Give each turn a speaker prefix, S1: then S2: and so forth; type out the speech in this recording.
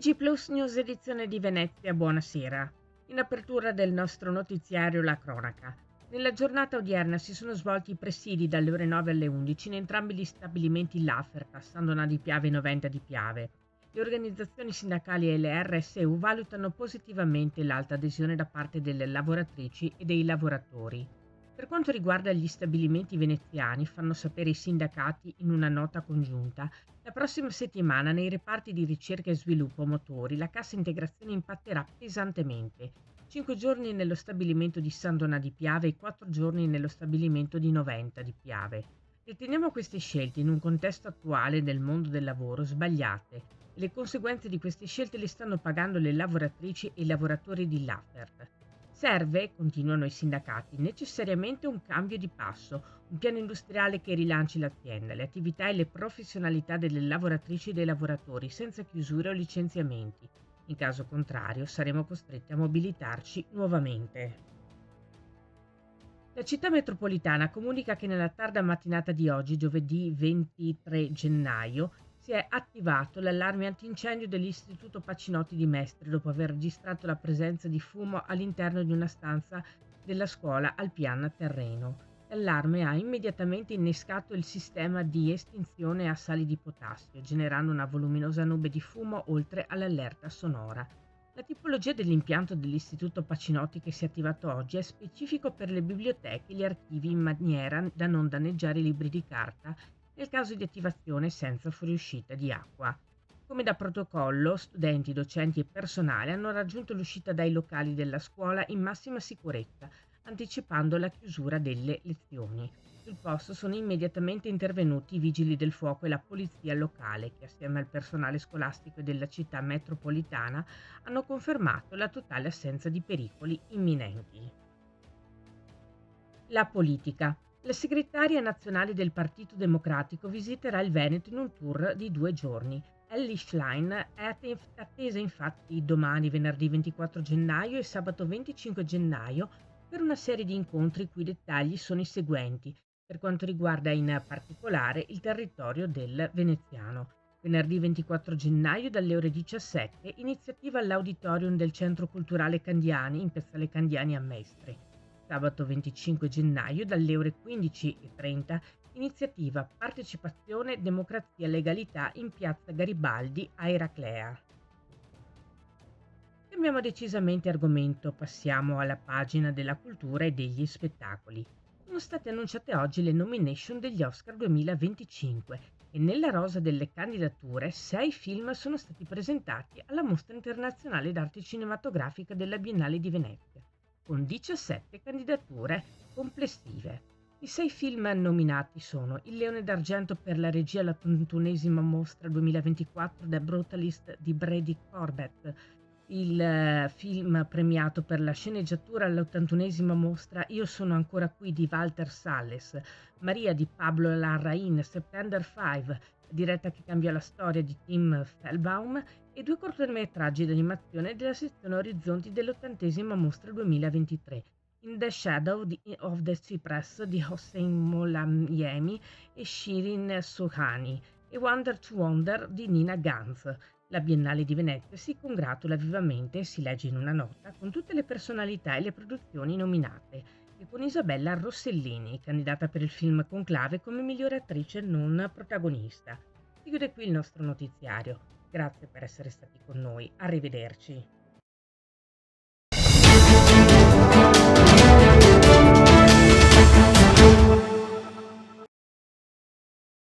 S1: TG Plus News edizione di Venezia, buonasera. In apertura del nostro notiziario la cronaca. Nella giornata odierna si sono svolti i presidi dalle ore 9 alle 11 in entrambi gli stabilimenti Laffer, Sandona di Piave e Noventa di Piave. Le organizzazioni sindacali e le RSU valutano positivamente l'alta adesione da parte delle lavoratrici e dei lavoratori. Per quanto riguarda gli stabilimenti veneziani, fanno sapere i sindacati in una nota congiunta, la prossima settimana nei reparti di ricerca e sviluppo motori la cassa integrazione impatterà pesantemente. 5 giorni nello stabilimento di Sandona di Piave e 4 giorni nello stabilimento di Noventa di Piave. Riteniamo queste scelte in un contesto attuale del mondo del lavoro sbagliate e le conseguenze di queste scelte le stanno pagando le lavoratrici e i lavoratori di Lafert. Serve, continuano i sindacati, necessariamente un cambio di passo, un piano industriale che rilanci l'azienda, le attività e le professionalità delle lavoratrici e dei lavoratori, senza chiusure o licenziamenti. In caso contrario, saremo costretti a mobilitarci nuovamente. La città metropolitana comunica che nella tarda mattinata di oggi, giovedì 23 gennaio, si è attivato l'allarme antincendio dell'Istituto Pacinotti di Mestre dopo aver registrato la presenza di fumo all'interno di una stanza della scuola al piano terreno. L'allarme ha immediatamente innescato il sistema di estinzione a sali di potassio, generando una voluminosa nube di fumo oltre all'allerta sonora. La tipologia dell'impianto dell'Istituto Pacinotti che si è attivato oggi è specifico per le biblioteche e gli archivi in maniera da non danneggiare i libri di carta nel caso di attivazione senza fuoriuscita di acqua. Come da protocollo, studenti, docenti e personale hanno raggiunto l'uscita dai locali della scuola in massima sicurezza, anticipando la chiusura delle lezioni. Sul posto sono immediatamente intervenuti i vigili del fuoco e la polizia locale, che assieme al personale scolastico e della città metropolitana hanno confermato la totale assenza di pericoli imminenti. La politica. La segretaria nazionale del Partito Democratico visiterà il Veneto in un tour di 2 giorni. Elly Schlein è attesa infatti domani, venerdì 24 gennaio e sabato 25 gennaio, per una serie di incontri i cui dettagli sono i seguenti, per quanto riguarda in particolare il territorio del veneziano. Venerdì 24 gennaio dalle ore 17, iniziativa all'auditorium del Centro Culturale Candiani in Piazzale Candiani a Mestre. Sabato 25 gennaio dalle ore 15:30, iniziativa Partecipazione, Democrazia, Legalità in Piazza Garibaldi a Eraclea. Cambiamo decisamente argomento, passiamo alla pagina della cultura e degli spettacoli. Sono state annunciate oggi le nomination degli Oscar 2025 e nella rosa delle candidature 6 film sono stati presentati alla Mostra Internazionale d'Arte Cinematografica della Biennale di Venezia, con 17 candidature complessive. I 6 film nominati sono Il Leone d'Argento per la regia alla 31esima Mostra 2024 The Brutalist di Brady Corbett, il film premiato per la sceneggiatura all'81esima Mostra Io sono ancora qui di Walter Salles, Maria di Pablo Larraín, September 5, diretta che cambia la storia di Tim Fellbaum, e 2 cortometraggi d'animazione della sezione Orizzonti dell'80esima Mostra 2023, In the Shadow of the Cypress di Hossein Molayemi e Shirin Sohani e Wonder to Wonder di Nina Ganz. La Biennale di Venezia si congratula vivamente, si legge in una nota, con tutte le personalità e le produzioni nominate e con Isabella Rossellini, candidata per il film Conclave come migliore attrice non protagonista. Si chiude qui il nostro notiziario. Grazie per essere stati con noi. Arrivederci.